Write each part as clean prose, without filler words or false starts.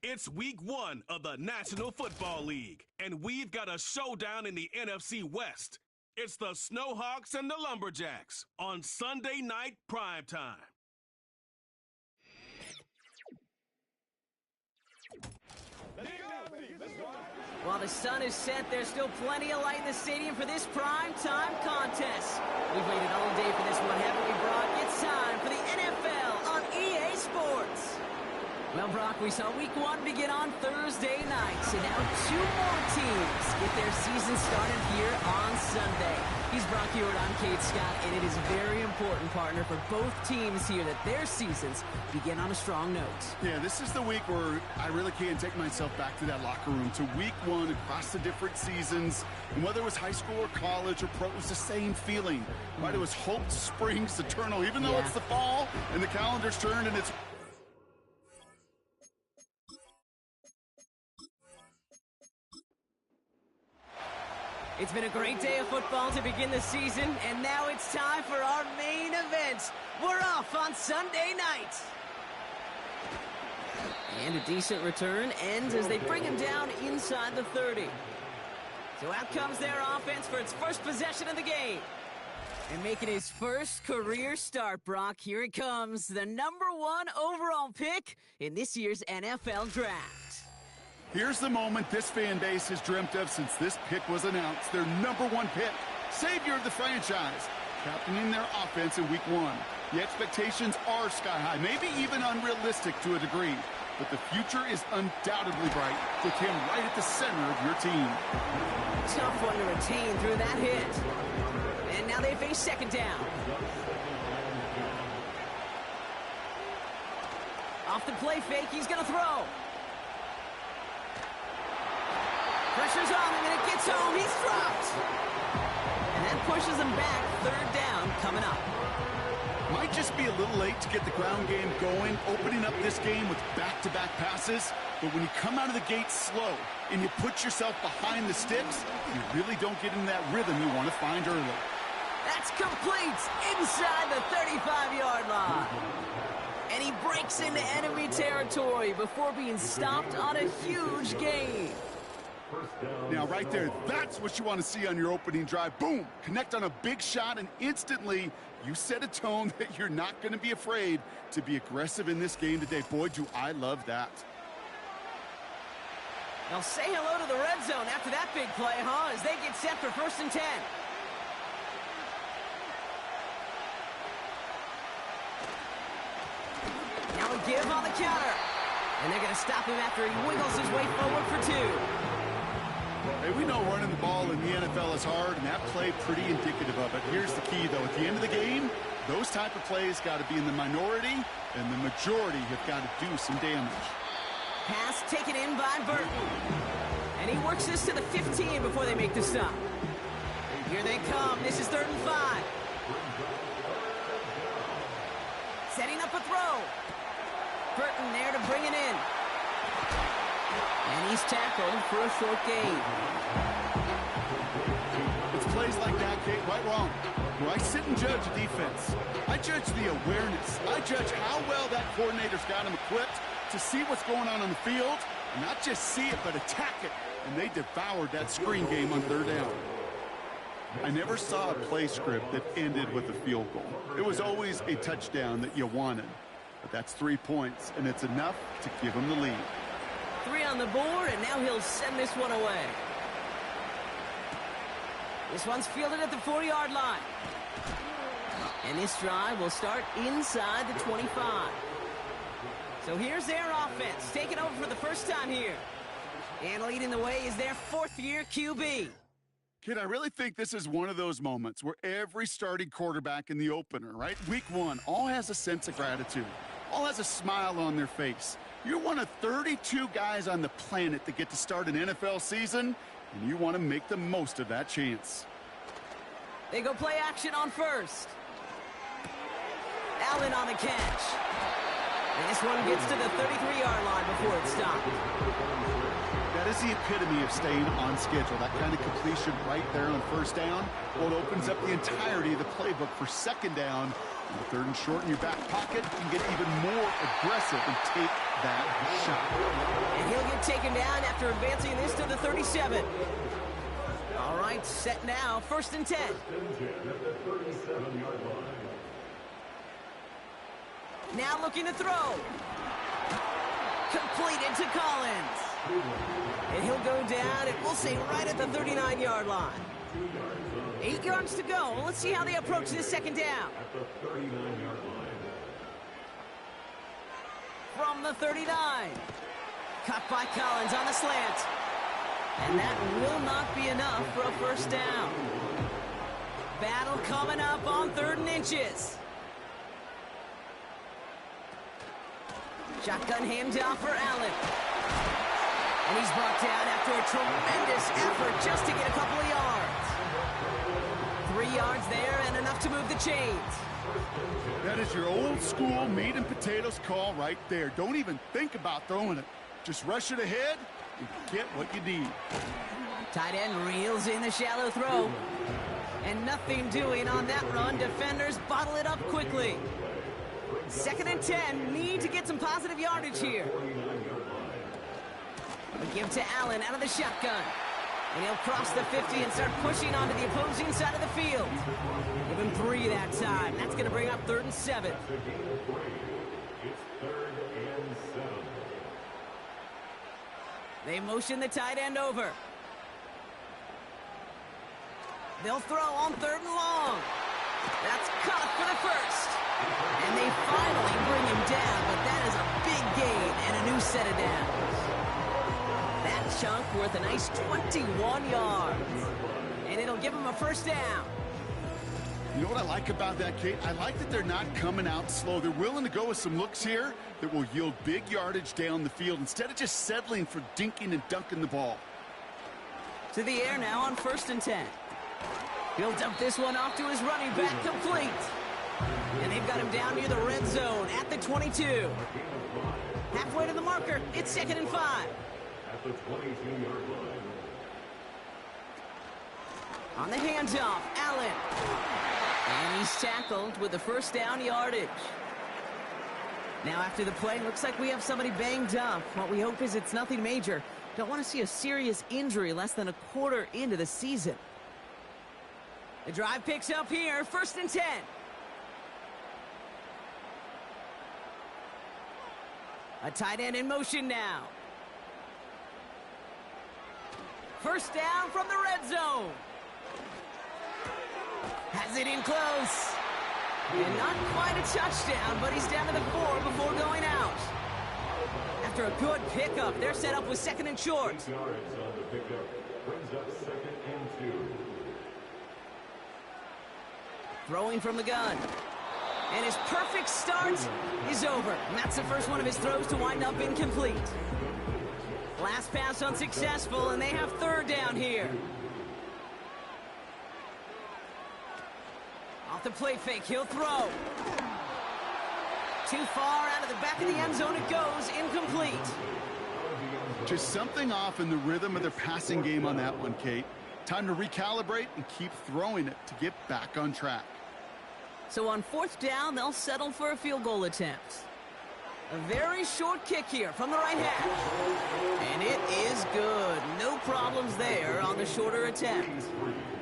It's week 1 of the National Football League, and we've got a showdown in the NFC West. It's the Snowhawks and the Lumberjacks on Sunday night primetime. While the sun is set, there's still plenty of light in the stadium for this primetime contest. We've waited all day for this one, haven't we, Brock? It's time for the NFL on EA Sports. Well, Brock, we saw week 1 begin on Thursday night, so now 2 more teams get their season started here on Sunday. He's Brock Hewitt, I'm Kate Scott, and it is very important, partner, for both teams here that their seasons begin on a strong note. Yeah, this is the week where I really can't take myself back to that locker room, to week 1 across the different seasons. And whether it was high school or college or pro, it was the same feeling. Right? It was hope springs eternal, even though it's the fall and the calendar's turned and it's... It's been a great day of football to begin the season, and now it's time for our main event. We're off on Sunday night. And a decent return ends as they bring him down inside the 30. So out comes their offense for its first possession of the game. And making his first career start, Brock, here it comes, the #1 overall pick in this year's NFL Draft. Here's the moment this fan base has dreamt of since this pick was announced. Their #1 pick, savior of the franchise, captaining their offense in week 1. The expectations are sky high, maybe even unrealistic to a degree. But the future is undoubtedly bright with him right at the center of your team. Tough one to retain through that hit. And now they face second down. Off the play fake, he's going to throw. Pressure's on him, and it gets home. He's dropped. And that pushes him back. Third down coming up. Might just be a little late to get the ground game going, opening up this game with back-to-back passes. But when you come out of the gate slow and you put yourself behind the sticks, you really don't get in that rhythm you want to find early. That's complete inside the 35-yard line. And he breaks into enemy territory before being stopped on a huge gain. Now, right there, that's what you want to see on your opening drive. Boom! Connect on a big shot, and instantly you set a tone that you're not going to be afraid to be aggressive in this game today. Boy, do I love that. They'll say hello to the red zone after that big play, huh? As they get set for 1st and 10. Now a give on the counter. And they're going to stop him after he wiggles his way forward for 2. Hey, we know running the ball in the NFL is hard, and that play pretty indicative of it. Here's the key, though. At the end of the game, those type of plays got to be in the minority, and the majority have got to do some damage. Pass taken in by Burton. And he works this to the 15 before they make the stop. Here they come. This is 3rd and 5. Setting up a throw. Burton there to bring it in. And he's tackled for a short gain. It's plays like that, Kate, right wrong. Where I sit and judge a defense. I judge the awareness. I judge how well that coordinator's got him equipped to see what's going on the field, and not just see it, but attack it. And they devoured that screen game on 3rd down. I never saw a play script that ended with a field goal. It was always a touchdown that you wanted. But that's 3 points, and it's enough to give him the lead. 3 on the board, and now he'll send this one away. This one's fielded at the 40-yard line. And this drive will start inside the 25. So here's their offense, taking over for the first time here. And leading the way is their 4th-year QB. Kid, I really think this is one of those moments where every starting quarterback in the opener, right? Week 1, all has a sense of gratitude. All has a smile on their face. You're one of 32 guys on the planet that get to start an NFL season, and you want to make the most of that chance. They go play action on first. Allen on the catch. And this one gets to the 33-yard line before it's stopped. That is the epitome of staying on schedule. That kind of completion right there on 1st down. Well, it opens up the entirety of the playbook for 2nd down. Third and short in your back pocket, you can get even more aggressive and take that shot. And he'll get taken down after advancing this to the 37. All right, set now, 1st and 10. Now looking to throw. Completed to Collins. And he'll go down, and we'll say right at the 39-yard line. 8 yards to go. Let's see how they approach this 2nd down. From the 39. Cut by Collins on the slant. And that will not be enough for a 1st down. Battle coming up on 3rd and inches. Shotgun handoff for Allen. And he's brought down after a tremendous effort just to get a couple of yards. 3 yards there and enough to move the chains. That is your old school meat and potatoes call right there. Don't even think about throwing it. Just rush it ahead and get what you need. Tight end reels in the shallow throw. And nothing doing on that run. Defenders bottle it up quickly. 2nd and 10. Need to get some positive yardage here. We give to Allen out of the shotgun. And he'll cross the 50 and start pushing onto the opposing side of the field. Give him 3 that time. That's going to bring up 3rd and 7. They motion the tight end over. They'll throw on 3rd and long. That's caught for the 1st. And they finally bring him down, but that is a big gain and a new set of downs. That chunk worth a nice 21 yards. And it'll give him a 1st down. You know what I like about that, Kate? I like that they're not coming out slow. They're willing to go with some looks here that will yield big yardage down the field instead of just settling for dinking and dunking the ball. To the air now on 1st and 10. He'll dump this one off to his running back, complete. And they've got him down near the red zone at the 22. Halfway to the marker, it's 2nd and 5. At the 22-yard line. On the handoff, Allen. And he's tackled with the 1st down yardage. Now after the play, looks like we have somebody banged up. What we hope is it's nothing major. Don't want to see a serious injury less than a quarter into the season. The drive picks up here, 1st and 10. A tight end in motion now. 1st down from the red zone. Has it in close. And not quite a touchdown, but he's down to the 4 before going out. After a good pickup, they're set up with 2nd and short. 6 yards on the pickup. Brings up 2nd and 2. Throwing from the gun. And his perfect start is over. And that's the first one of his throws to wind up incomplete. Last pass unsuccessful, and they have 3rd down here. Off the play fake, he'll throw. Too far out of the back of the end zone it goes, incomplete. Just something off in the rhythm of their passing game on that one, Kate. Time to recalibrate and keep throwing it to get back on track. So on 4th down, they'll settle for a field goal attempt. A very short kick here from the right half. And it is good. No problems there on the shorter attempt.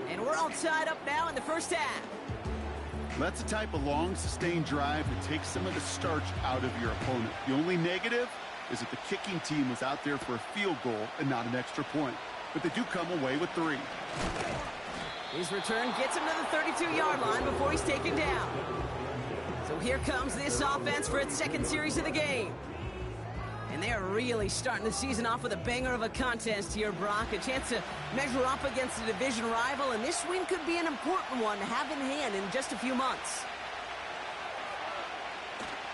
And we're all tied up now in the 1st half. That's the type of long, sustained drive that takes some of the starch out of your opponent. The only negative is that the kicking team was out there for a field goal and not an extra point. But they do come away with 3. His return gets him to the 32-yard line before he's taken down. So here comes this offense for its 2nd series of the game. And they're really starting the season off with a banger of a contest here, Brock. A chance to measure up against a division rival, and this win could be an important one to have in hand in just a few months.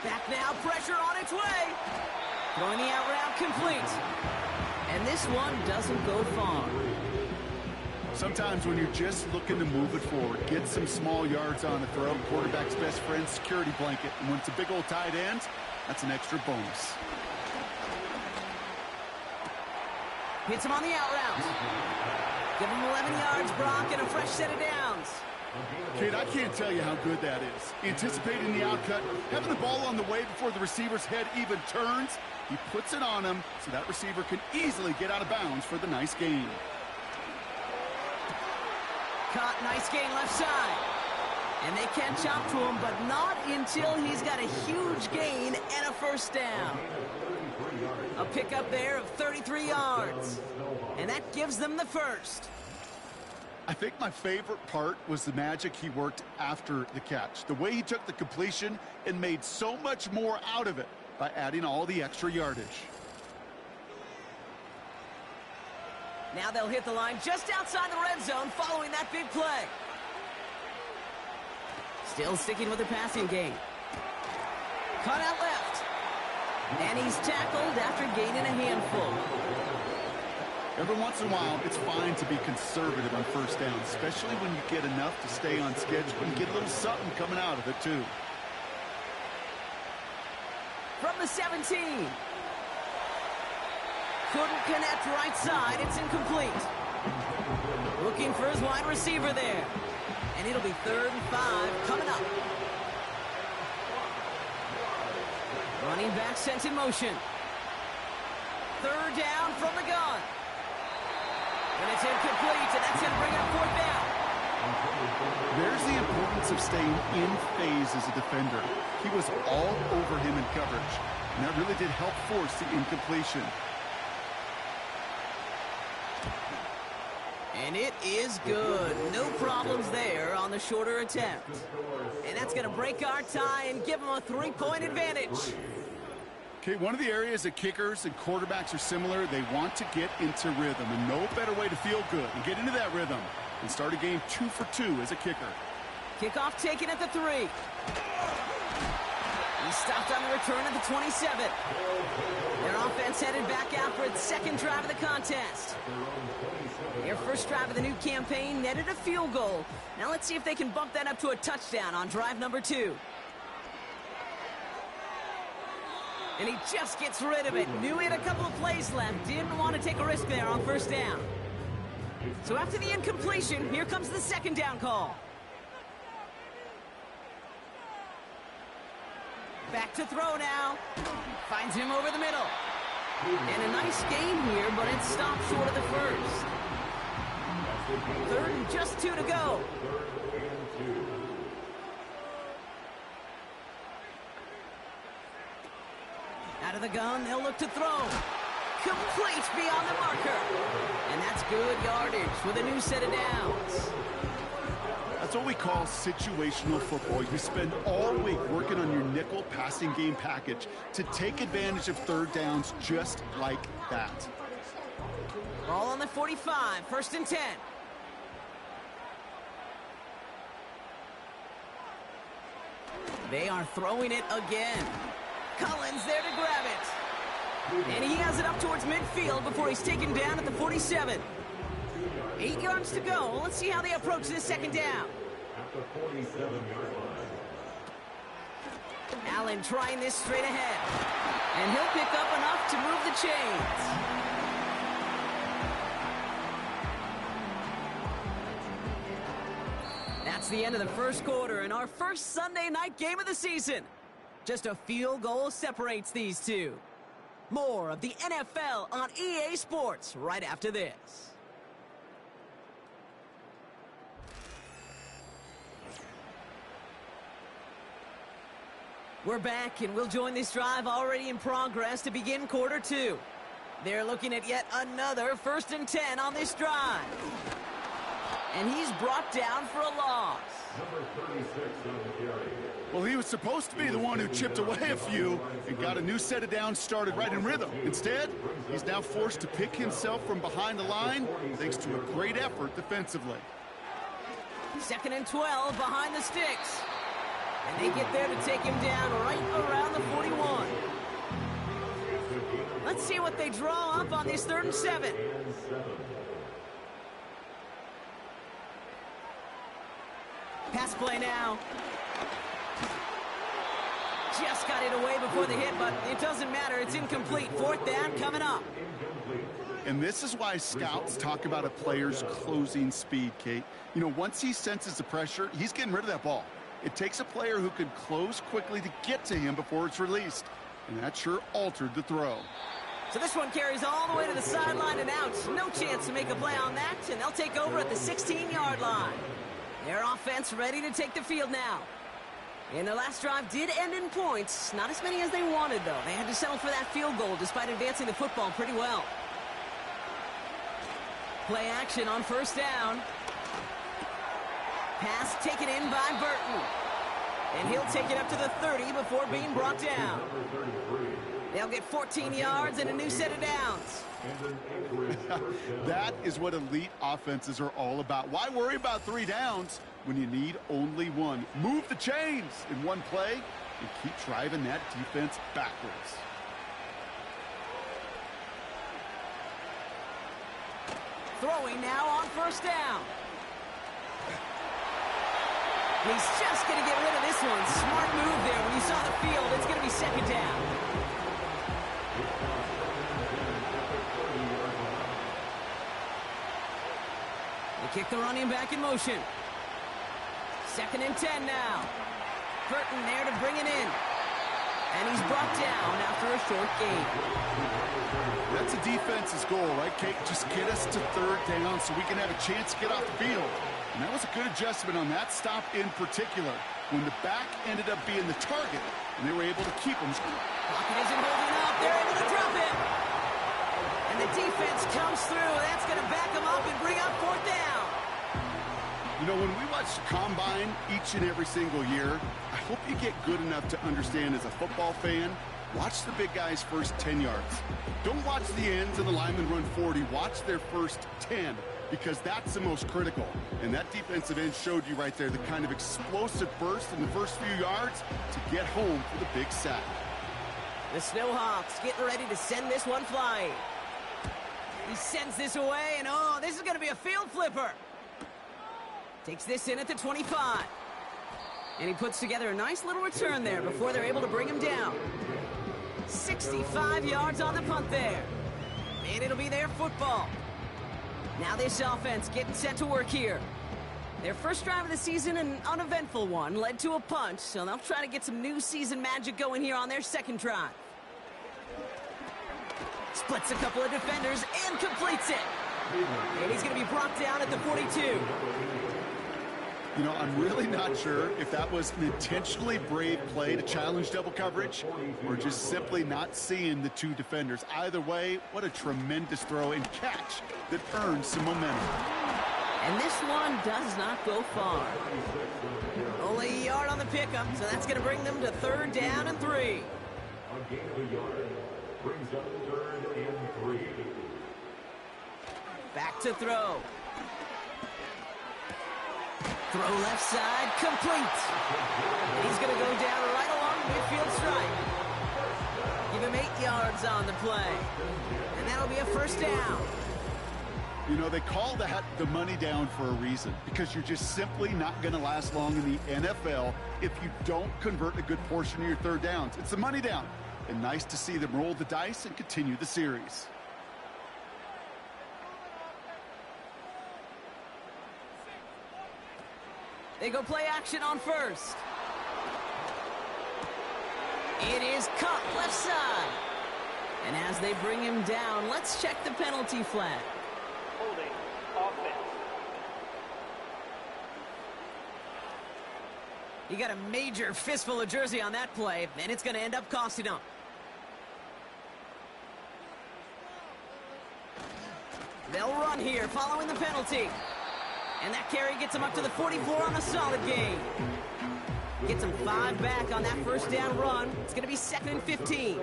Back now, pressure on its way. Throwing the out route complete. And this one doesn't go far. Sometimes when you're just looking to move it forward, get some small yards on the throw, quarterback's best friend, security blanket. And when it's a big old tight end, that's an extra bonus. Hits him on the out route. Give him 11 yards, Brock, and a fresh set of downs. Kate, I can't tell you how good that is. Anticipating the outcut, having the ball on the way before the receiver's head even turns, he puts it on him so that receiver can easily get out of bounds for the nice gain. Caught, nice gain left side. And they catch up to him, but not until he's got a huge gain and a first down. A pickup there of 33 yards. And that gives them the first. I think my favorite part was the magic he worked after the catch. The way he took the completion and made so much more out of it by adding all the extra yardage. Now they'll hit the line just outside the red zone following that big play. Still sticking with the passing game. Cut out left. And he's tackled after gaining a handful. Every once in a while, it's fine to be conservative on first down, especially when you get enough to stay on schedule and get a little something coming out of it, too. From the 17. Couldn't connect right side. It's incomplete. Looking for his wide receiver there. And it'll be 3rd and 5 coming up. Running back sent in motion. 3rd down from the gun. And it's incomplete, and that's going to bring up 4th down. There's the importance of staying in phase as a defender. He was all over him in coverage, and that really did help force the incompletion. And it is good. No problems there on the shorter attempt. And that's going to break our tie and give them a 3-point advantage. Okay, one of the areas that kickers and quarterbacks are similar, they want to get into rhythm, and no better way to feel good and get into that rhythm and start a game 2 for 2 as a kicker. Kickoff taken at the 3. He stopped on the return at the 27. Their offense headed back out for its 2nd drive of the contest. Their first drive of the new campaign netted a field goal. Now let's see if they can bump that up to a touchdown on drive number 2. And he just gets rid of it. Knew he had a couple of plays left. Didn't want to take a risk there on 1st down. So after the incompletion, here comes the 2nd down call. Back to throw now. Finds him over the middle. And a nice gain here, but it stopped short of the 1st. 3rd and just 2 to go. Out of the gun, they'll look to throw. Complete beyond the marker. And that's good yardage with a new set of downs. That's what we call situational football. You spend all week working on your nickel passing game package to take advantage of 3rd downs just like that. Ball on the 45, 1st and 10. They are throwing it again. Collins there to grab it. And he has it up towards midfield before he's taken down at the 47. 8 yards to go. Let's see how they approach this 2nd down. At the 47-yard line. Allen trying this straight ahead. And he'll pick up enough to move the chains. That's the end of the 1st quarter and our first Sunday night game of the season. Just a field goal separates these two. More of the NFL on EA Sports right after this. We're back, and we'll join this drive already in progress to begin quarter 2. They're looking at yet another 1st and 10 on this drive. And he's brought down for a loss. Number 36 on the carry. Well, he was supposed to be the one who chipped away a few and got a new set of downs started right in rhythm. Instead, he's now forced to pick himself from behind the line thanks to a great effort defensively. 2nd and 12 behind the sticks. And they get there to take him down right around the 41. Let's see what they draw up on this 3rd and 7. Pass play now. Just got it away before the hit by but it doesn't matter. It's incomplete. Fourth down coming up. And this is why scouts talk about a player's closing speed, Kate. You know, once he senses the pressure, he's getting rid of that ball. It takes a player who can close quickly to get to him before it's released. And that sure altered the throw. So this one carries all the way to the sideline and out. No chance to make a play on that, and they'll take over at the 16-yard line. Their offense ready to take the field now. And their last drive did end in points. Not as many as they wanted, though. They had to settle for that field goal despite advancing the football pretty well. Play action on first down. Pass taken in by Burton. And he'll take it up to the 30 before being brought down. They'll get 14 yards and a new set of downs. That is what elite offenses are all about. Why worry about 3 downs when you need only one? Move the chains in one play and keep driving that defense backwards. Throwing now on first down. He's just going to get rid of this one. Smart move there. When you saw the field, it's going to be second down. They kick the running back in motion. 2nd and 10 now. Burton there to bring it in. And he's brought down after a short gain. That's a defense's goal, right, Kate? Just get us to 3rd down so we can have a chance to get off the field. And that was a good adjustment on that stop in particular, when the back ended up being the target, and they were able to keep him. Pocket isn't holding up. They're able to drop it. And the defense comes through. That's going to back them up and bring up 4th down. You know, when we watch the Combine each and every single year, I hope you get good enough to understand as a football fan, watch the big guys' first 10 yards. Don't watch the ends and the linemen run 40. Watch their first 10, because that's the most critical. And that defensive end showed you right there the kind of explosive burst in the first few yards to get home for the big sack. The Snowhawks getting ready to send this one flying. He sends this away, and oh, this is going to be a field flipper. Takes this in at the 25. And he puts together a nice little return there before they're able to bring him down. 65 yards on the punt there. And it'll be their football. Now this offense getting set to work here. Their first drive of the season, an uneventful one, led to a punt, so they'll try to get some new season magic going here on their second drive. Splits a couple of defenders and completes it. And he's going to be brought down at the 42. You know, I'm really not sure if that was an intentionally brave play to challenge double coverage or just simply not seeing the 2 defenders. Either way, what a tremendous throw and catch that earned some momentum. And this one does not go far. Only a yard on the pickup, so that's going to bring them to 3rd down and 3. A gain of a yard brings up 3rd and 3. Back to throw. Throw left side, complete. He's going to go down right along the midfield stripe. Give him 8 yards on the play. And that'll be a first down. You know, they call that the money down for a reason, because you're just simply not going to last long in the NFL if you don't convert a good portion of your 3rd downs. It's the money down. And nice to see them roll the dice and continue the series. They go play action on first. It is caught left side. And as they bring him down, let's check the penalty flag. Holding offense. He got a major fistful of jersey on that play, and it's going to end up costing him. They'll run here following the penalty. And that carry gets him up to the 44 on a solid gain. Gets him 5 back on that first down run. It's going to be 2nd and 15.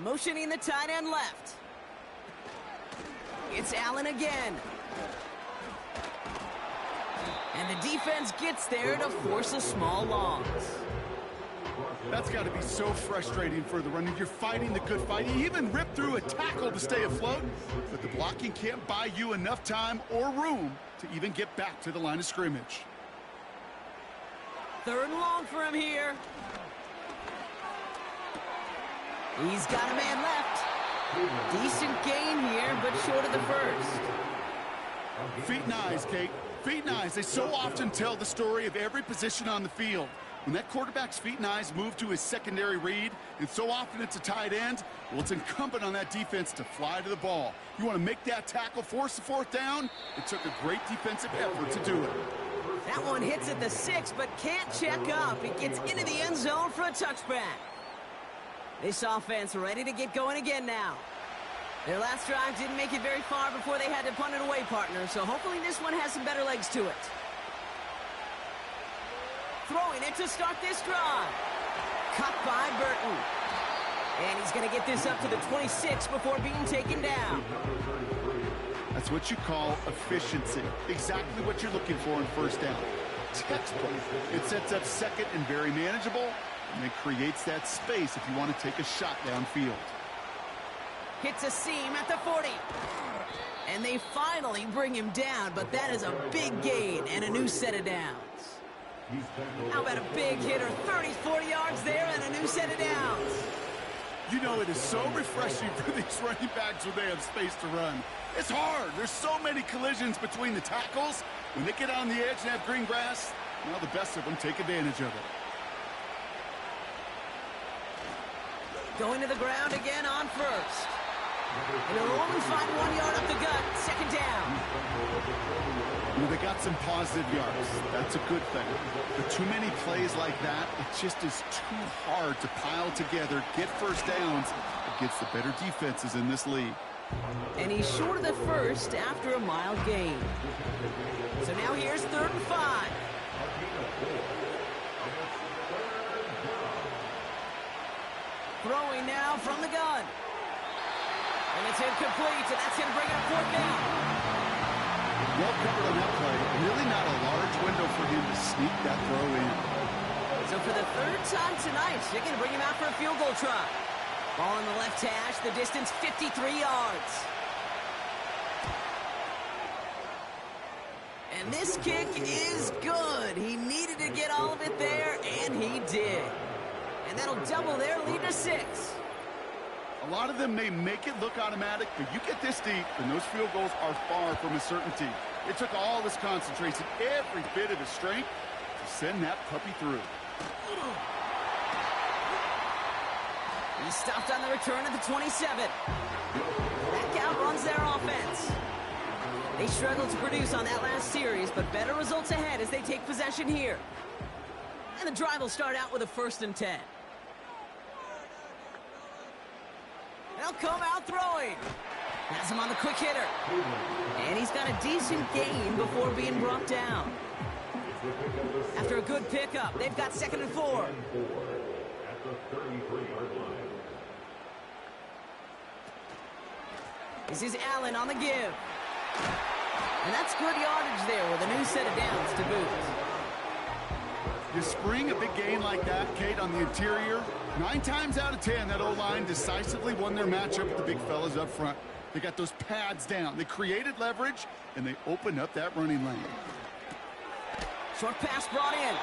Motioning the tight end left. It's Allen again. And the defense gets there to force a small loss. That's got to be so frustrating for the runner. You're fighting the good fight. You even ripped through a tackle to stay afloat, but the blocking can't buy you enough time or room to even get back to the line of scrimmage. 3rd and long for him here. He's got a man left. Decent gain here, but short of the first. Feet and eyes, Kate. Feet and eyes. They so often tell the story of every position on the field. When that quarterback's feet and eyes move to his secondary read, and so often it's a tight end, well, it's incumbent on that defense to fly to the ball. You want to make that tackle, force the 4th down? It took a great defensive effort to do it. That one hits at the 6, but can't check up. It gets into the end zone for a touchback. This offense ready to get going again now. Their last drive didn't make it very far before they had to punt it away, partner, so hopefully this one has some better legs to it. Throwing it to start this drive. Cut by Burton. And he's going to get this up to the 26 before being taken down. That's what you call efficiency. Exactly what you're looking for in 1st down. Textbook. It sets up 2nd and very manageable, and it creates that space if you want to take a shot downfield. Hits a seam at the 40. And they finally bring him down, but that is a big gain and a new set of downs. How about a big hitter, 30, 40 yards there, and a new set of downs. You know, it is so refreshing for these running backs when they have space to run. It's hard. There's so many collisions between the tackles. When they get on the edge and have green grass, well, the best of them take advantage of it. Going to the ground again on 1st. And they'll only find 1 yard up the gut. 2nd down. You know, they got some positive yards. That's a good thing. But too many plays like that, it just is too hard to pile together, get 1st downs against the better defenses in this league. And he's short of the 1st after a mild gain. So now here's 3rd and 5. Throwing now from the gun. And it's incomplete, and that's going to bring it up 4th down. Well covered on that play. Really not a large window for him to sneak that throw in. So for the 3rd time tonight, they're going to bring him out for a field goal try. Ball in the left hash, the distance 53 yards. And this kick is good. He needed to get all of it there, and he did. And that'll double their lead to 6. A lot of them may make it look automatic, but you get this deep, and those field goals are far from a certainty. It took all his concentration, every bit of his strength, to send that puppy through. He stopped on the return at the 27. That outruns their offense. They struggled to produce on that last series, but better results ahead as they take possession here. And the drive will start out with a 1st and 10. They'll come out throwing. Has him on the quick hitter. And he's got a decent gain before being brought down. After a good pickup, they've got 2nd and 4. This is Allen on the give. And that's good yardage there with a new set of downs to boot. You spring a big gain like that, Kate, on the interior, 9 times out of 10, that O-line decisively won their matchup with the big fellas up front. They got those pads down. They created leverage, and they opened up that running lane. Short pass brought in.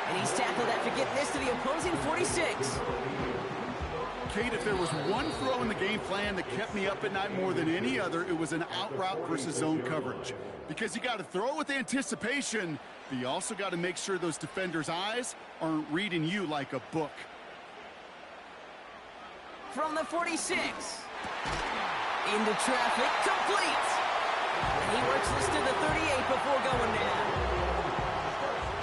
And he's tackled after getting this to the opposing 46. Kate, if there was one throw in the game plan that kept me up at night more than any other, it was an out route versus zone coverage. Because you got to throw with anticipation, but you also got to make sure those defenders' eyes aren't reading you like a book. From the 46. Into traffic, complete. And he works this to the 38 before going down.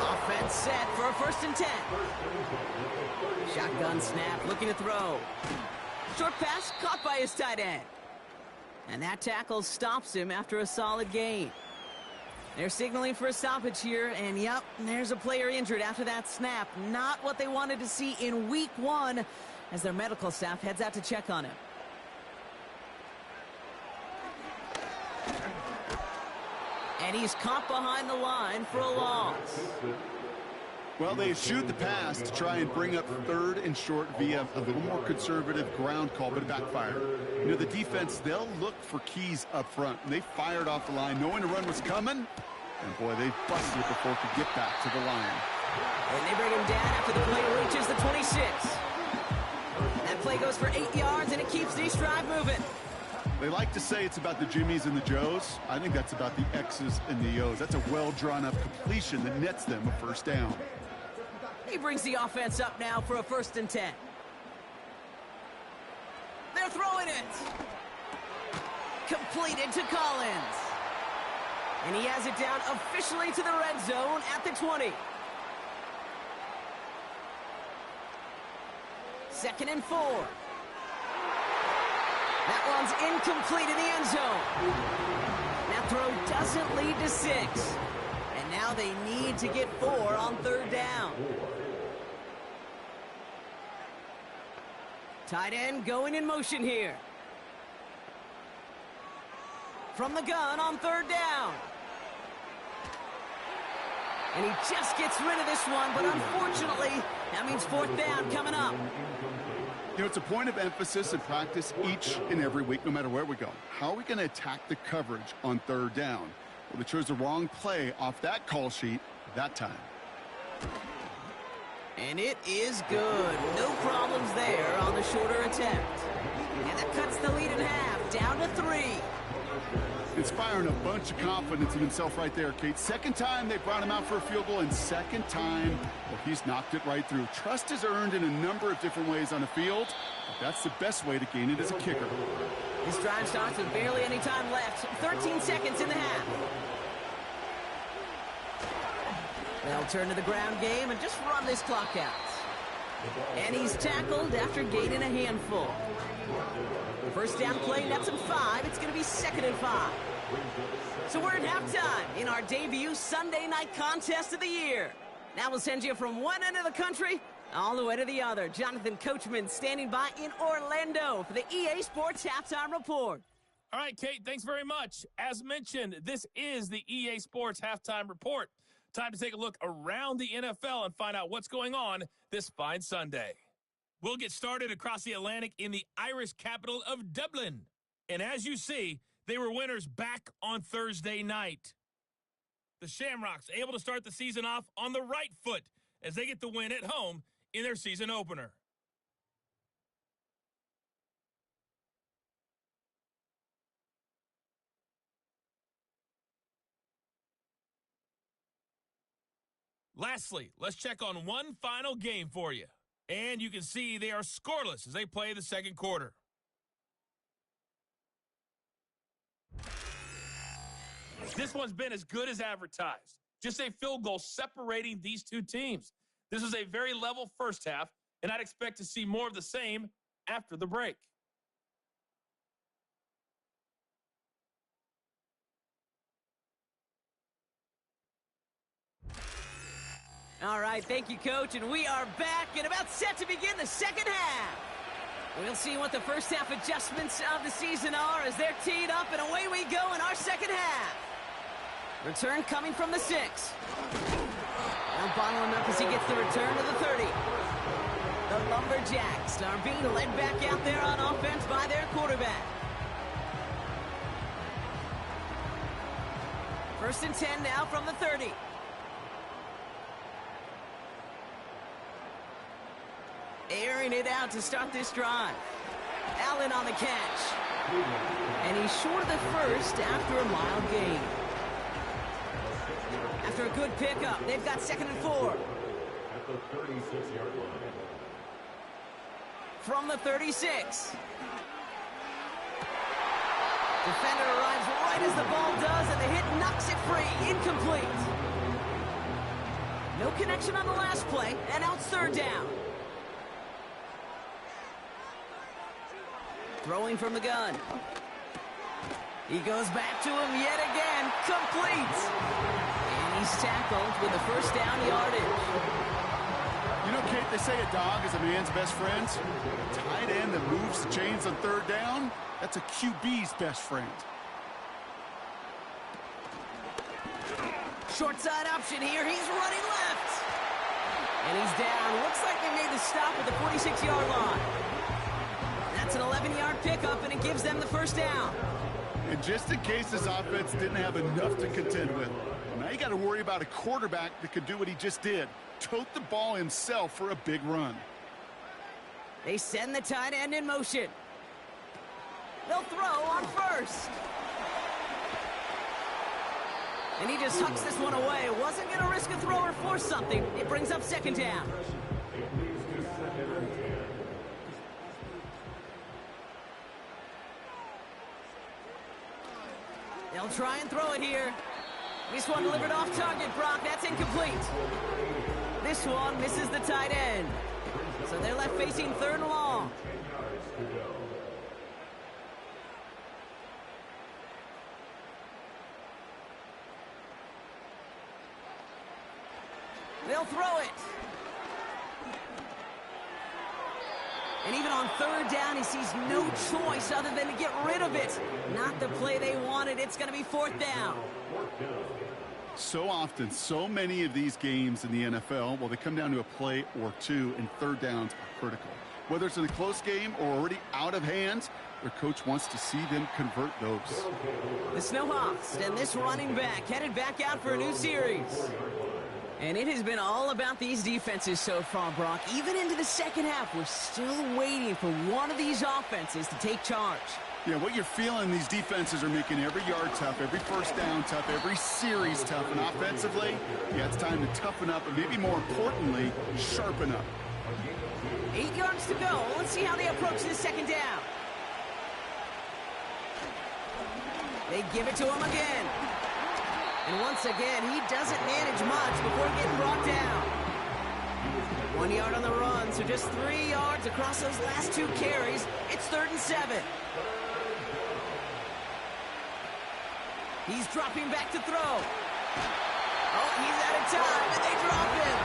Offense set for a 1st and 10. Shotgun snap, looking to throw. Short pass caught by his tight end. And that tackle stops him after a solid gain. They're signaling for a stoppage here, and yep, there's a player injured after that snap. Not what they wanted to see in week 1 as their medical staff heads out to check on him. And he's caught behind the line for a loss. Well, they eschewed the pass to try and bring up 3rd and short via a little more conservative ground call, but it backfired. You know, the defense, they'll look for keys up front. They fired off the line knowing the run was coming, and boy, they busted it before it could get back to the line. And they bring him down after the play reaches the 26. That play goes for 8 yards, and it keeps these drive moving. They like to say it's about the Jimmies and the Joes. I think that's about the X's and the O's. That's a well-drawn-up completion that nets them a first down. He brings the offense up now for a 1st and 10. They're throwing it. Completed to Collins. And he has it down officially to the red zone at the 20. 2nd and 4. That one's incomplete in the end zone. That throw doesn't lead to 6. And now they need to get 4 on 3rd down. Tight end going in motion here. From the gun on 3rd down. And he just gets rid of this one, but unfortunately, that means 4th down coming up. You know, it's a point of emphasis in practice each and every week, no matter where we go. How are we going to attack the coverage on 3rd down? Well, they chose the wrong play off that call sheet that time. And it is good. No problems there on the shorter attempt. And that cuts the lead in half, down to 3. Inspiring a bunch of confidence in himself right there, Kate. 2nd time they brought him out for a field goal, and 2nd time, well, he's knocked it right through. Trust is earned in a number of different ways on the field. That's the best way to gain it as a kicker. This drive starts with barely any time left. 13 seconds in the half. They'll turn to the ground game and just run this clock out. And he's tackled after gaining a handful. 1st down play nets him 5. It's going to be 2nd and 5. So we're at halftime in our debut Sunday night contest of the year. Now we'll send you from one end of the country all the way to the other. Jonathan Coachman standing by in Orlando for the EA Sports Halftime Report. All right, Kate, thanks very much. As mentioned, this is the EA Sports Halftime Report. Time to take a look around the NFL and find out what's going on this fine Sunday. We'll get started across the Atlantic in the Irish capital of Dublin. And as you see, they were winners back on Thursday night. The Shamrocks able to start the season off on the right foot as they get the win at home in their season opener. Lastly, let's check on one final game for you. And you can see they are scoreless as they play the 2nd quarter. This one's been as good as advertised. Just a field goal separating these two teams. This is a very level first half, and I'd expect to see more of the same after the break. All right, thank you, Coach, and we are back and about set to begin the 2nd half. We'll see what the first half adjustments of the season are as they're teed up, and away we go in our 2nd half. Return coming from the 6. Now bottling up as he gets the return to the 30. The Lumberjacks are being led back out there on offense by their quarterback. 1st and 10 now from the 30. Airing it out to start this drive. Allen on the catch. And he's short of the 1st after a mild gain. After a good pickup, they've got 2nd and 4. At the 36-yard line. From the 36. Defender arrives right as the ball does, and the hit knocks it free. Incomplete. No connection on the last play, and now it's 3rd down. Throwing from the gun. He goes back to him yet again. Complete. And he's tackled with the 1st down yardage. You know, Kate, they say a dog is a man's best friend. A tight end that moves the chains on 3rd down, that's a QB's best friend. Short side option here. He's running left. And he's down. Looks like they made the stop at the 46-yard line. That's an 11-yard pickup, and it gives them the 1st down. And just in case this offense didn't have enough to contend with, Now you got to worry about a quarterback that could do what he just did. Tote the ball himself for a big run. They send the tight end in motion. They'll throw on first. And he just hucks this one away. Wasn't going to risk a throw or force something. It brings up second down. They'll try and throw it here. This one delivered off target, Brock. That's incomplete. This one misses the tight end. So they're left facing third and long. They'll throw it. And even on third down, he sees no choice other than to get rid of it. Not the play they wanted. It's going to be fourth down. So often, so many of these games in the NFL, well, they come down to a play or two, and third downs are critical. Whether it's in a close game or already out of hand, their coach wants to see them convert those. The Snowhawks and this running back headed back out for a new series. And it has been all about these defenses so far, Brock. Even into the second half, we're still waiting for one of these offenses to take charge. Yeah, what you're feeling, these defenses are making every yard tough, every first down tough, every series tough. And offensively, yeah, it's time to toughen up and maybe more importantly, sharpen up. 8 yards to go. Let's see how they approach this second down. They give it to him again. And once again, he doesn't manage much before getting brought down. 1 yard on the run, so just 3 yards across those last 2 carries. It's 3rd and 7. He's dropping back to throw. Oh, he's out of time, and they drop him.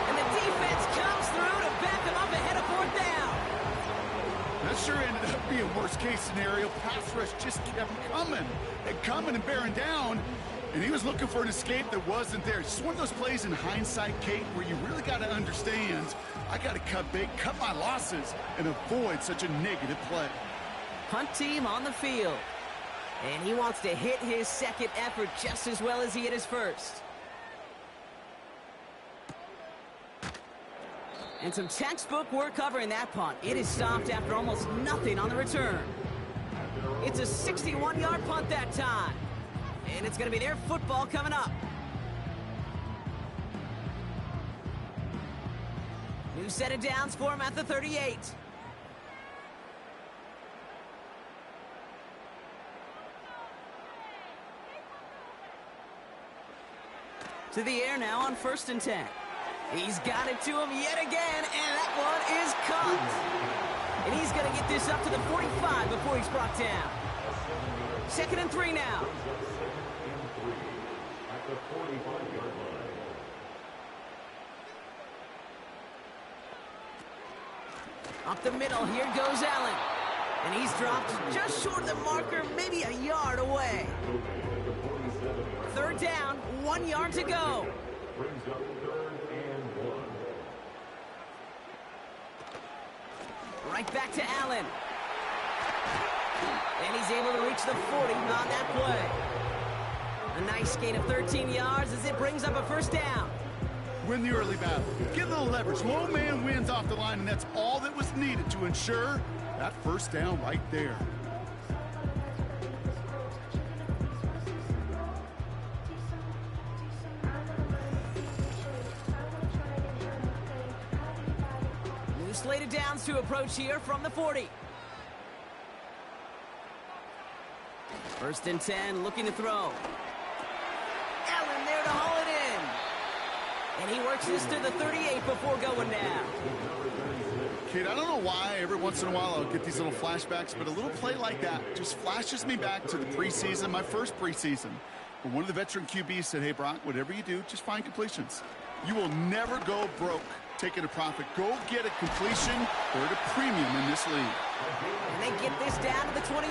And the defense comes through to back him up ahead of 4th down. That sure ended up being worst-case scenario. Pass rush just kept coming and bearing down, and he was looking for an escape that wasn't there. It's just one of those plays in hindsight, Kate, where you really got to understand, I got to cut big, cut my losses, and avoid such a negative play. Punt team on the field. And he wants to hit his second effort just as well as he hit his first. And some textbook work covering that punt. It is stopped after almost nothing on the return. It's a 61-yard punt that time. And it's going to be their football coming up. New set of downs for him at the 38. To the air now on 1st and 10. He's got it to him yet again, and that one is caught. And he's going to get this up to the 45 before he's brought down. 2nd and 3 now. Up the middle, here goes Allen. And he's dropped just short of the marker, maybe a yard away. 3rd down, 1 yard to go. Brings up 3rd and 1. Right back to Allen. And he's able to reach the 40 on that play. A nice gain of 13 yards as it brings up a 1st down. Win the early battle. Get a little leverage. Low man wins off the line, and that's all that was needed to ensure that 1st down right there. New slated downs to approach here from the 40. 1st and 10, looking to throw. Allen there to haul it in. And he works this to the 38 before going down. Kid, I don't know why every once in a while I'll get these little flashbacks, but a little play like that just flashes me back to the preseason, my first preseason, where one of the veteran QBs said, hey, Brock, whatever you do, just find completions. You will never go broke taking a profit. Go get a completion or at a premium in this league. And they get this down to the 28.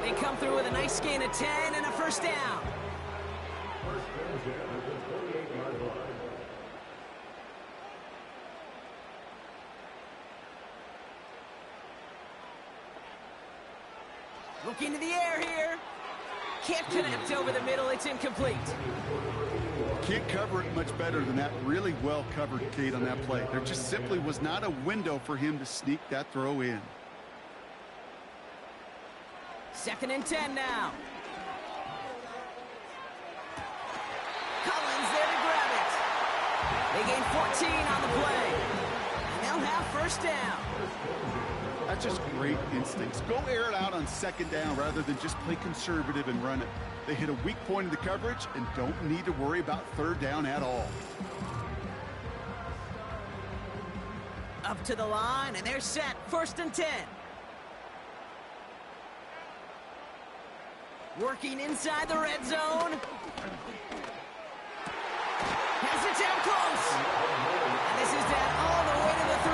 They come through with a nice gain of 10 and a 1st down. Looking to the air here. Can't connect over the middle. It's incomplete. Can't cover it much better than that. Really well covered, Kate, on that play. There just simply was not a window for him to sneak that throw in. 2nd and 10 now. Collins there to grab it. They gain 14 on the play. And they'll have 1st down. That's just great instincts. Go air it out on 2nd down rather than just play conservative and run it. They hit a weak point in the coverage and don't need to worry about 3rd down at all. Up to the line, and they're set. 1st and 10. Working inside the red zone. Has it down close. And this is down all the way to the 3.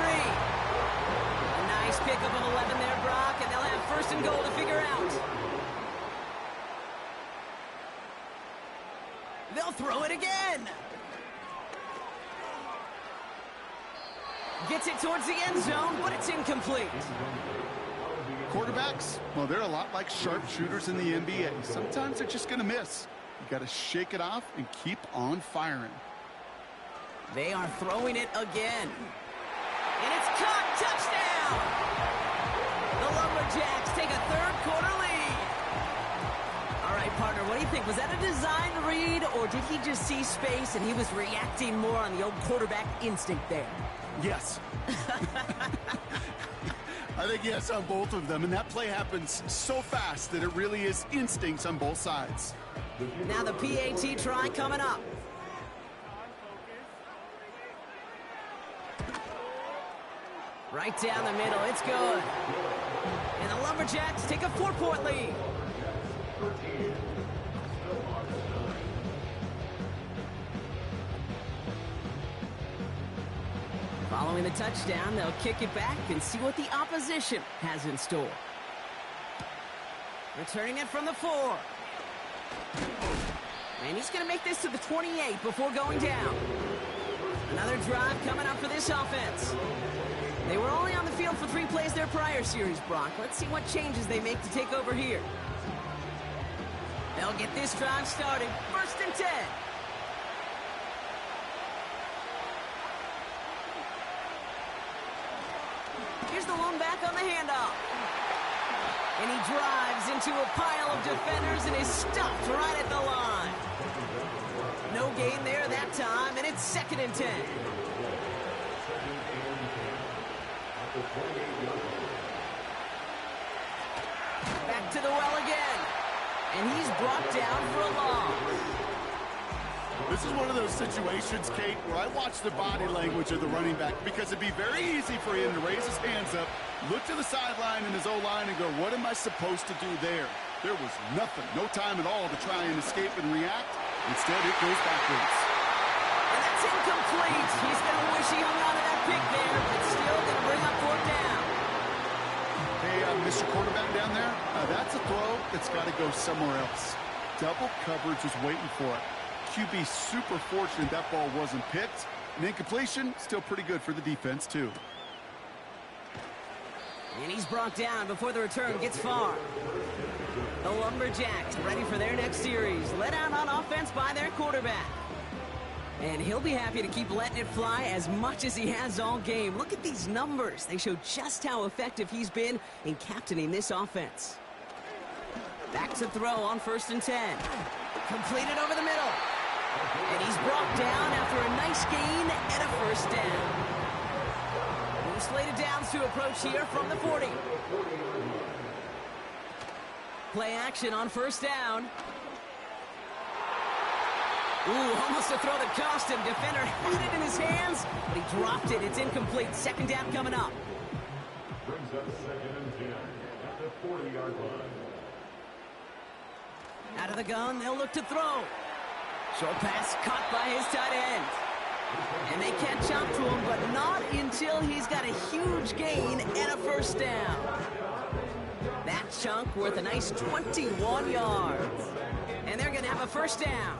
A nice pickup of 11 there, Brock, and they'll have 1st and goal to figure out. They'll throw it again. Gets it towards the end zone, but it's incomplete. Quarterbacks, well, they're a lot like sharpshooters in the NBA. Sometimes they're just going to miss. You got to shake it off and keep on firing. They are throwing it again. And it's caught. Touchdown! The Lumberjacks take a 3rd quarter lead. All right, partner, what do you think? Was that a design read, or did he just see space and he was reacting more on the old quarterback instinct there? Yes. I think yes on both of them, and that play happens so fast that it really is instincts on both sides. Now the PAT try coming up. Right down the middle, it's good. And the Lumberjacks take a 4-point lead. Following the touchdown, they'll kick it back and see what the opposition has in store. Returning it from the 4. And he's going to make this to the 28 before going down. Another drive coming up for this offense. They were only on the field for 3 plays their prior series, Brock. Let's see what changes they make to take over here. They'll get this drive started. 1st and 10. Here's the one back on the handoff. And he drives into a pile of defenders and is stopped right at the line. No gain there that time, and it's 2nd and 10. Back to the well again. And he's brought down for a loss. This is one of those situations, Kate, where I watch the body language of the running back because it'd be very easy for him to raise his hands up, look to the sideline in his O-line and go, what am I supposed to do there? There was nothing, no time at all to try and escape and react. Instead, it goes backwards. And that's incomplete. He's going to wish he hung on to that pick there, but still going to bring up 4th down. Hey, Mr. Quarterback down there, that's a throw that's got to go somewhere else. Double coverage is waiting for it. QB super fortunate that ball wasn't picked. And incompletion, still pretty good for the defense, too. And he's brought down before the return gets far. The Lumberjacks ready for their next series. Let out on offense by their quarterback. And he'll be happy to keep letting it fly as much as he has all game. Look at these numbers. They show just how effective he's been in captaining this offense. Back to throw on 1st and 10. Completed over the middle. And he's brought down after a nice gain and a 1st down. New slated downs to approach here from the 40. Play action on 1st down. Ooh, almost a throw that cost him. Defender had it in his hands, but he dropped it. It's incomplete. 2nd down coming up. Brings up 2nd and 10 at the 40-yard line. Out of the gun, they'll look to throw. Short pass caught by his tight end. And they catch up to him, but not until he's got a huge gain and a 1st down. That chunk worth a nice 21 yards. And they're going to have a 1st down.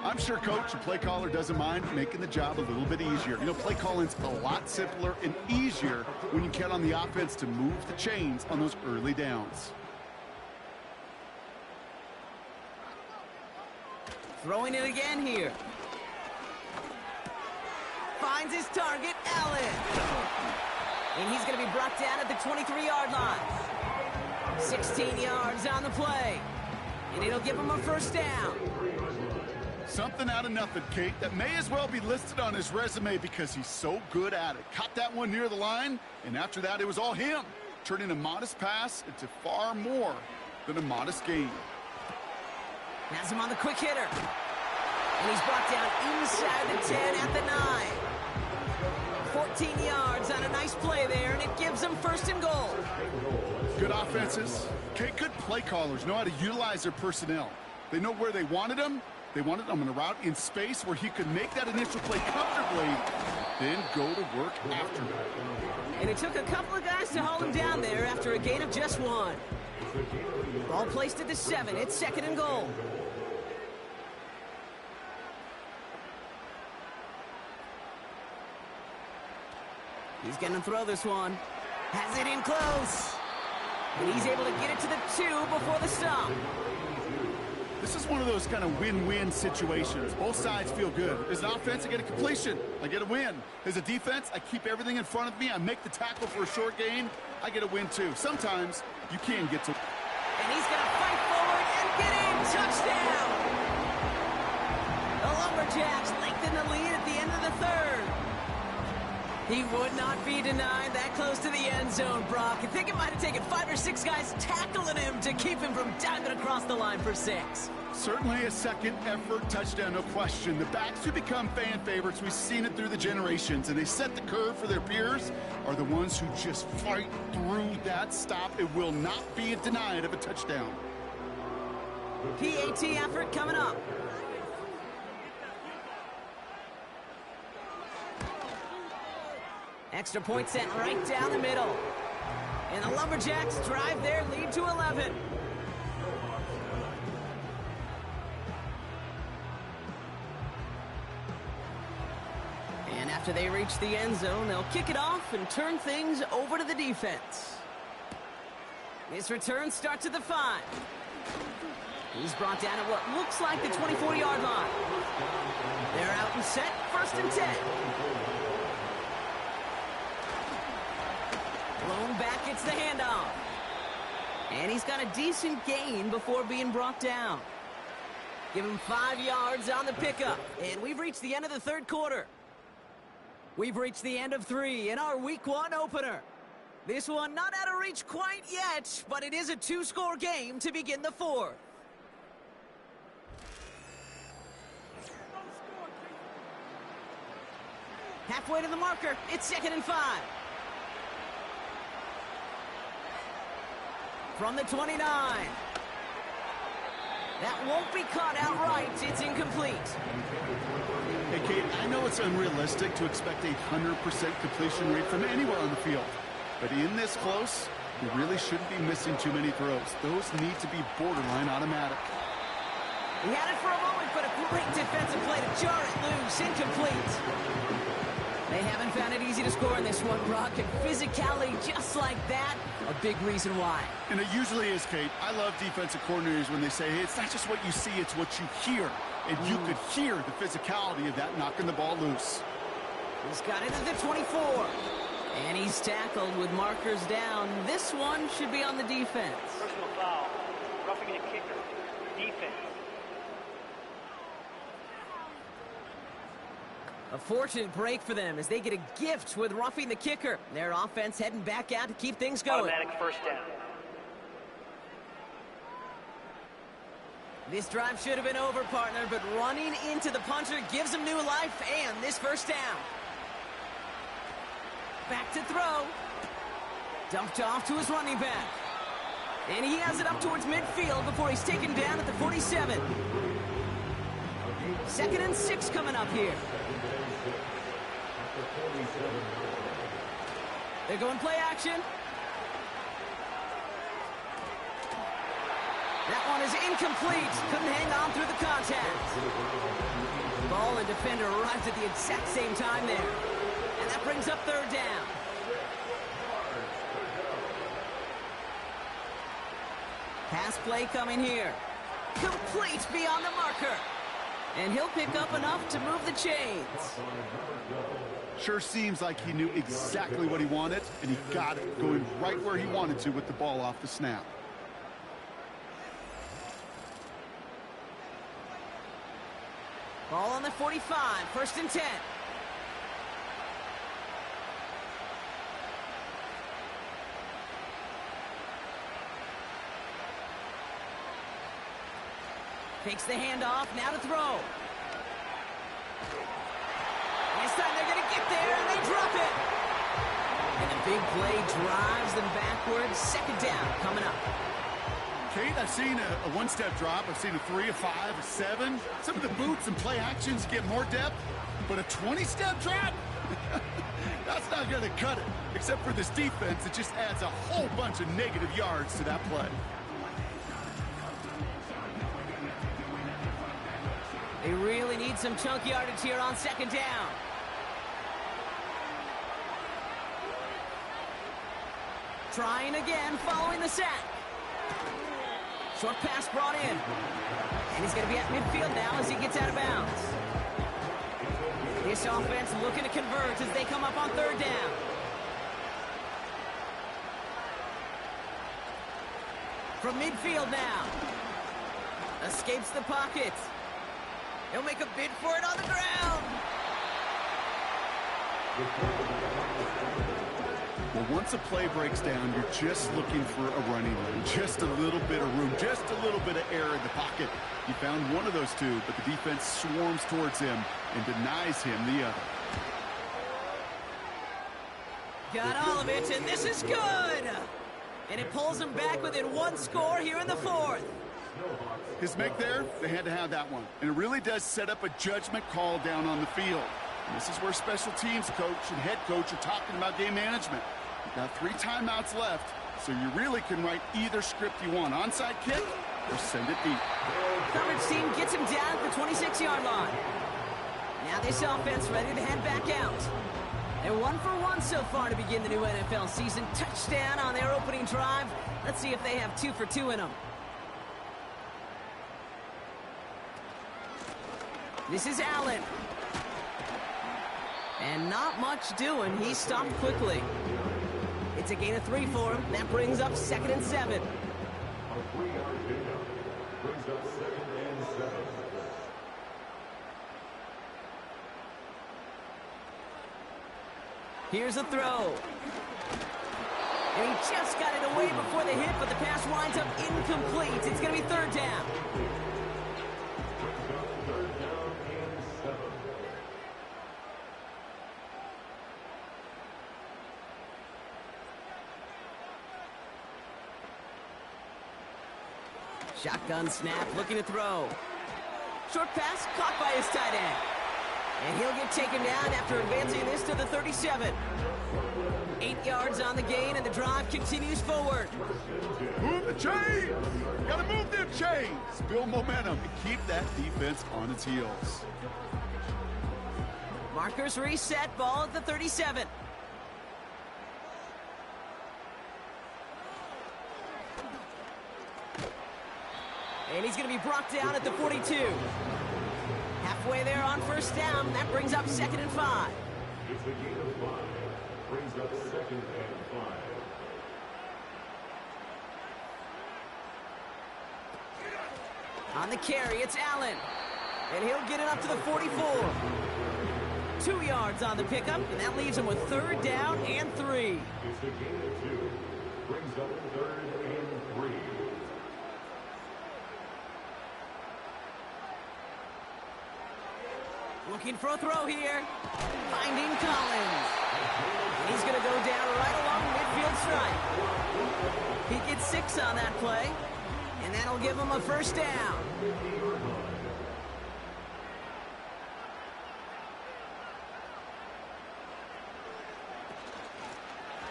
I'm sure coach and play caller doesn't mind making the job a little bit easier. You know, play calling's a lot simpler and easier when you count on the offense to move the chains on those early downs. Throwing it again here. Finds his target, Allen. And he's going to be brought down at the 23-yard line. 16 yards on the play. And it'll give him a first down. Something out of nothing, Kate, that may as well be listed on his resume because he's so good at it. Caught that one near the line, and after that, it was all him, turning a modest pass into far more than a modest gain. Has him on the quick hitter. And he's brought down inside the 10 at the 9. 14 yards on a nice play there, and it gives him first and goal. Good offenses. Kate, good play callers know how to utilize their personnel. They know where they wanted them. They wanted him in a route in space where he could make that initial play comfortably, then go to work after. And it took a couple of guys to hold him down there after a gain of just 1. Ball placed at the 7. It's second and goal. He's going to throw this one. Has it in close. And he's able to get it to the 2 before the stop. This is one of those kind of win-win situations. Both sides feel good. As an offense, I get a completion. I get a win. As a defense, I keep everything in front of me. I make the tackle for a short gain. I get a win, too. Sometimes you can get to... And he's going to fight forward and get in. Touchdown! The Lumberjacks lengthen the lead at the end of the 3rd. He would not be denied that close to the end zone, Brock. I think it might have taken 5 or 6 guys tackling him to keep him from diving across the line for 6. Certainly a second effort touchdown, no question. The backs who become fan favorites, we've seen it through the generations, and they set the curve for their peers, are the ones who just fight through that stop. It will not be denied of a touchdown. PAT effort coming up. Extra point sent right down the middle. And the Lumberjacks drive their lead to 11. And after they reach the end zone, they'll kick it off and turn things over to the defense. This return starts at the 5. He's brought down at what looks like the 24-yard line. They're out and set, first and 10. Blown back, it's the handoff. And he's got a decent gain before being brought down. Give him 5 yards on the pickup. And we've reached the end of the 3rd quarter. We've reached the end of 3 in our Week 1 opener. This one not out of reach quite yet, but it is a 2-score game to begin the 4th. Halfway to the marker, it's 2nd and 5. From the 29. That won't be caught outright. It's incomplete. Hey, Kate, I know it's unrealistic to expect a 100% completion rate from anywhere on the field. But in this close, you really shouldn't be missing too many throws. Those need to be borderline automatic. He had it for a moment, but a great defensive play to jar it loose. Incomplete. They haven't found it easy to score in this one, Brock, and physicality just like that, a big reason why. And it usually is, Kate. I love defensive coordinators when they say, hey, it's not just what you see, it's what you hear. And you could hear the physicality of that knocking the ball loose. He's got it at the 24. And he's tackled with markers down. This one should be on the defense. Personal foul. Roughing the kicker. Defense. A fortunate break for them as they get a gift with roughing the kicker. Their offense heading back out to keep things going. Automatic first down. This drive should have been over, partner, but running into the puncher gives him new life and this first down. Back to throw. Dumped off to his running back. And he has it up towards midfield before he's taken down at the 47. 2nd and 6 coming up here. They're going play action. That one is incomplete. Couldn't hang on through the contact. Ball and defender arrived at the exact same time there. And that brings up 3rd down. Pass play coming here. Complete beyond the marker. And he'll pick up enough to move the chains. Sure seems like he knew exactly what he wanted, and he got it, going right where he wanted to with the ball off the snap. Ball on the 45, 1st and 10. Takes the handoff, now to throw. This time they're going to get there, and they drop it. And a big play drives them backwards. 2nd down coming up. Kate, I've seen a one-step drop. I've seen a 3, a 5, a 7. Some of the boots and play actions get more depth, but a 20-step drop? That's not going to cut it. Except for this defense, it just adds a whole bunch of negative yards to that play. They really need some chunk yardage here on 2nd down. Trying again, following the sack. Short pass brought in. And he's going to be at midfield now as he gets out of bounds. This offense looking to convert as they come up on 3rd down. From midfield now. Escapes the pocket. He'll make a bid for it on the ground. Well, once a play breaks down, you're just looking for a running lane. Just a little bit of room, just a little bit of air in the pocket. He found one of those two, but the defense swarms towards him and denies him the other. Got all of it, and this is good. And it pulls him back within 1 score here in the 4th. His make there, they had to have that one. And it really does set up a judgment call down on the field. And this is where special teams coach and head coach are talking about game management. You've got 3 timeouts left, so you really can write either script you want. Onside kick or send it deep. Coverage team gets him down at the 26-yard line. Now this offense ready to head back out. They're 1 for 1 so far to begin the new NFL season. Touchdown on their opening drive. Let's see if they have 2 for 2 in them. This is Allen. And not much doing. He stopped quickly. It's a gain of 3 for him. That brings up 2nd and 7. A 3-yard pickup brings up 2nd and 7. Here's a throw. And he just got it away before the hit, but the pass winds up incomplete. It's going to be 3rd down. Shotgun snap, looking to throw. Short pass, caught by his tight end. And he'll get taken down after advancing this to the 37. 8 yards on the gain, and the drive continues forward. Move the chains! Gotta move them chains! Build momentum and keep that defense on its heels. Markers reset, ball at the 37. And he's going to be brought down at the 42. Halfway there on 1st down. That brings up 2nd and 5. It's a gain of 5. Brings up 2nd and 5. On the carry, it's Allen. And he'll get it up to the 44. 2 yards on the pickup, and that leaves him with 3rd down and 3. It's a gain of 2. Brings up 3rd and 3. Looking for a throw here. Finding Collins. And he's going to go down right along midfield stripe. He gets 6 on that play. And that'll give him a 1st down.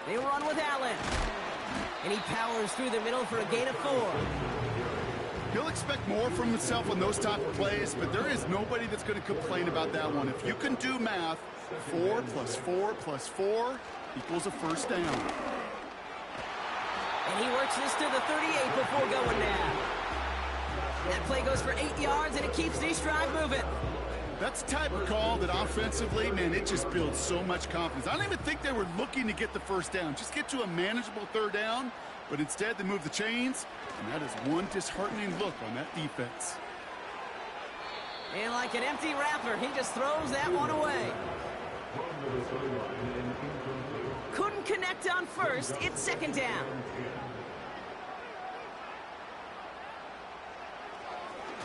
They run with Allen. And he powers through the middle for a gain of 4. He'll expect more from himself on those type of plays, but there is nobody that's going to complain about that one. If you can do math, 4 plus 4 plus 4 equals a 1st down. And he works this to the 38 before going down. That play goes for 8 yards, and it keeps the drive moving. That's the type of call that offensively, man, it just builds so much confidence. I don't even think they were looking to get the first down. Just get to a manageable third down, but instead they move the chains, and that is one disheartening look on that defense. And like an empty wrapper, he just throws that one away. Couldn't connect on first. It's second down.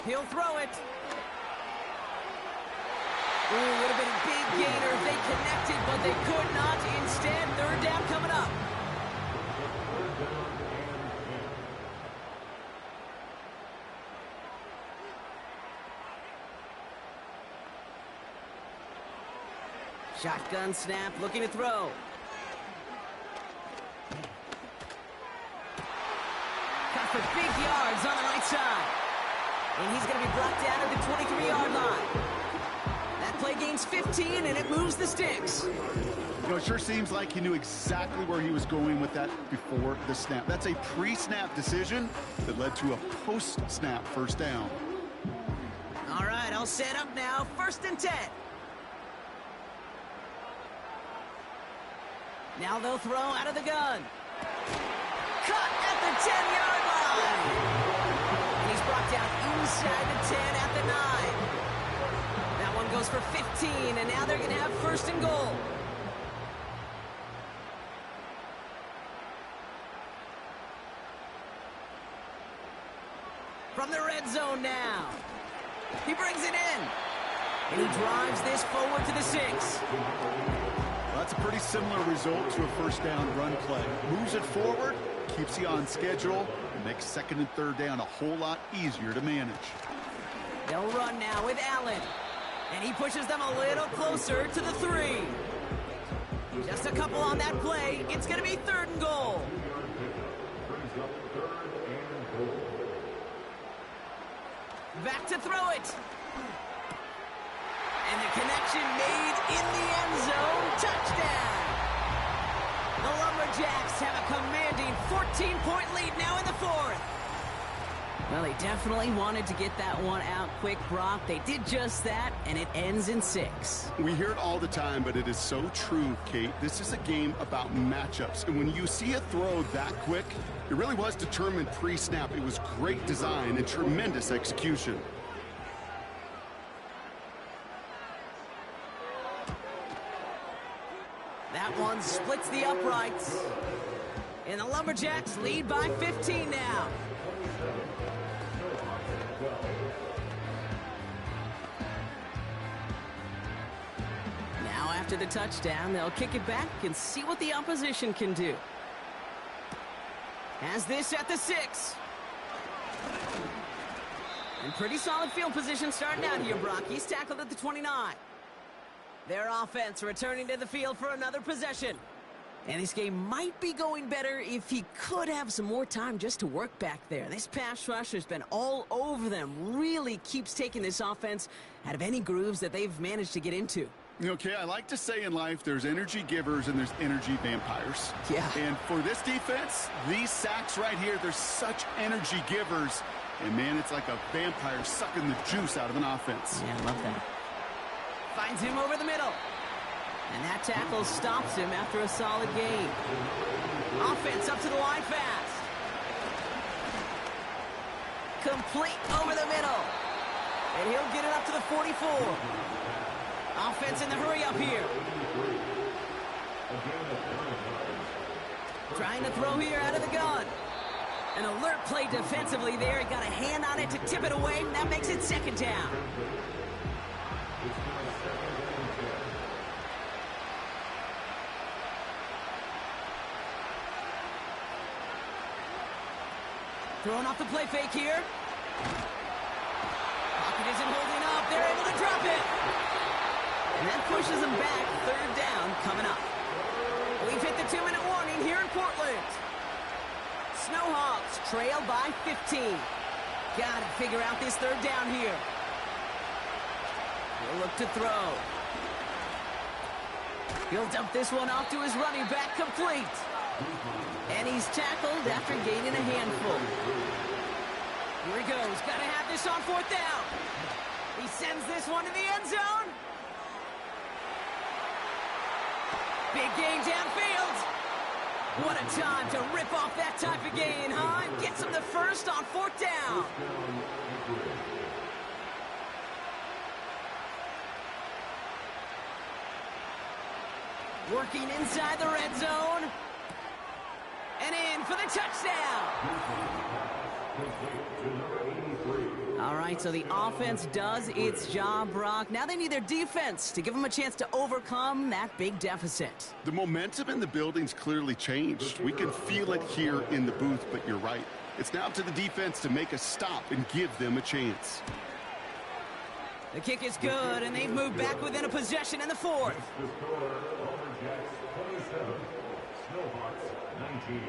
He'll throw it. Ooh, would have been a big gainer if they connected, but they could not. Instead, third down coming up. Shotgun snap, looking to throw. Got for big yards on the right side. And he's going to be brought down at the 23-yard line. That play gains 15, and it moves the sticks. You know, it sure seems like he knew exactly where he was going with that before the snap. That's a pre-snap decision that led to a post-snap first down. All right, all set up now. 1st and 10. Now they'll throw out of the gun. Cut at the 10-yard line. And he's brought down inside the 10 at the 9. That one goes for 15, and now they're going to have 1st and goal. From the red zone now. He brings it in. And he drives this forward to the 6. That's a pretty similar result to a first down run play. Moves it forward, keeps you on schedule, and makes 2nd and 3rd down a whole lot easier to manage. They'll run now with Allen. And he pushes them a little closer to the 3. Just a couple on that play. It's going to be 3rd and goal. Back to throw it. And the connection made in the end zone. Touchdown. The Lumberjacks have a commanding 14-point lead now in the 4th. Well, they definitely wanted to get that one out quick, Brock. They did just that, and it ends in 6. We hear it all the time, but it is so true, Kate. This is a game about matchups. And when you see a throw that quick, it really was determined pre-snap. It was great design and tremendous execution. That one splits the uprights. And the Lumberjacks lead by 15 now. Now after the touchdown, they'll kick it back and see what the opposition can do. Has this at the 6. And pretty solid field position starting out here, Brock. He's tackled at the 29. Their offense returning to the field for another possession. And this game might be going better if he could have some more time just to work back there. This pass rush has been all over them. Really keeps taking this offense out of any grooves that they've managed to get into. Okay, I like to say in life there's energy givers and there's energy vampires. Yeah. And for this defense, these sacks right here, they're such energy givers. And, man, it's like a vampire sucking the juice out of an offense. Yeah, I love that. Finds him over the middle. And that tackle stops him after a solid gain. Offense up to the line fast. Complete over the middle. And he'll get it up to the 44. Offense in the hurry up here. Trying to throw here out of the gun. An alert play defensively there. He got a hand on it to tip it away. And that makes it 2nd down. Throwing off the play fake here. Pocket isn't holding up. They're able to drop it. And that pushes them back. 3rd down coming up. We've hit the 2-minute warning here in Portland. Snowhawks trail by 15. Got to figure out this 3rd down here. He'll look to throw. He'll dump this one off to his running back, complete. And he's tackled after gaining a handful. Here he goes. Got to have this on 4th down. He sends this one to the end zone. Big gain downfield. What a time to rip off that type of gain, huh? And gets him the first on 4th down. Working inside the red zone. And in for the touchdown. All right, so the offense does its job, Brock. Now they need their defense to give them a chance to overcome that big deficit. The momentum in the building's clearly changed. We can feel it here in the booth, but you're right. It's now up to the defense to make a stop and give them a chance. The kick is good, and they've moved back within a possession in the 4th. The score, Lumberjacks 27, Snowhawks 19.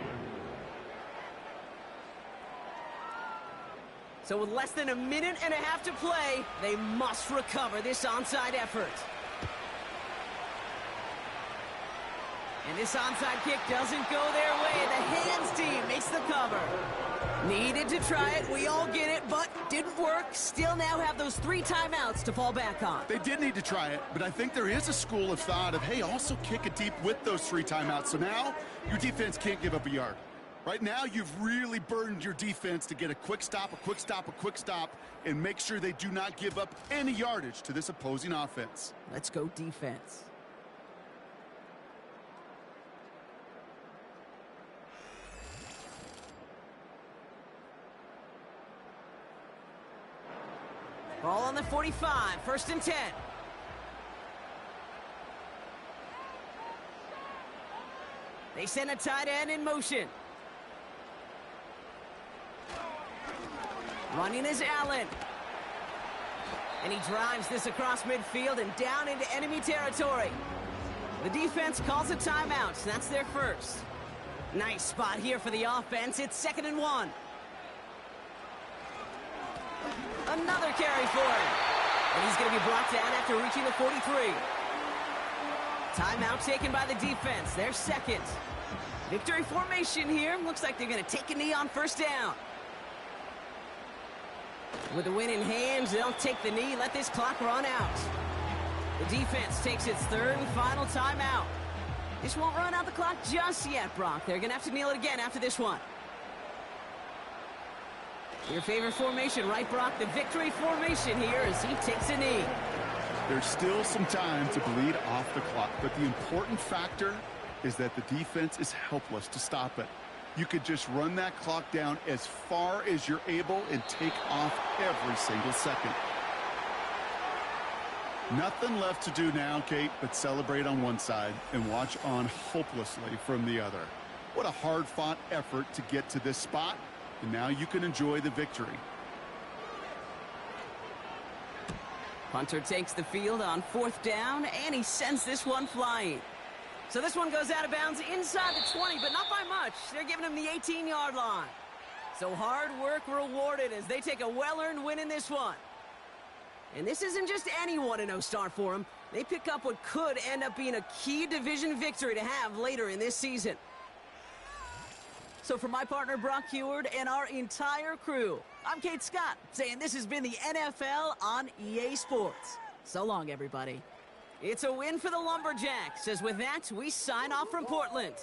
So with less than a minute and a half to play, they must recover this onside effort. And this onside kick doesn't go their way. The hands team makes the cover. Needed to try it. We all get it, but didn't work. Still now have those 3 timeouts to fall back on. They did need to try it, but I think there is a school of thought of, hey, also kick it deep with those 3 timeouts. So now your defense can't give up a yard. Right now, you've really burdened your defense to get a quick stop, a quick stop, a quick stop, and make sure they do not give up any yardage to this opposing offense. Let's go defense. Ball on the 45, 1st and 10. They send a tight end in motion. Running is Allen. And he drives this across midfield and down into enemy territory. The defense calls a timeout. That's their first. Nice spot here for the offense. It's 2nd and 1. Another carry for him. And he's going to be brought down after reaching the 43. Timeout taken by the defense. Their second. Victory formation here. Looks like they're going to take a knee on 1st down. With the win in hand, they'll take the knee, let this clock run out. The defense takes its 3rd and final timeout. This won't run out the clock just yet, Brock. They're going to have to kneel it again after this one. Your favorite formation, right, Brock? The victory formation here as he takes a knee. There's still some time to bleed off the clock, but the important factor is that the defense is helpless to stop it. You could just run that clock down as far as you're able and take off every single second. Nothing left to do now, Kate, but celebrate on one side and watch on hopelessly from the other. What a hard-fought effort to get to this spot, and now you can enjoy the victory. Punter takes the field on 4th down, and he sends this one flying. So this one goes out of bounds inside the 20, but not by much. They're giving him the 18-yard line. So hard work rewarded as they take a well-earned win in this one. And this isn't just any 1-0 start for them. They pick up what could end up being a key division victory to have later in this season. So for my partner, Brock Heward, and our entire crew, I'm Kate Scott, saying this has been the NFL on EA Sports. So long, everybody. It's a win for the Lumberjacks, as with that, we sign off from Portland.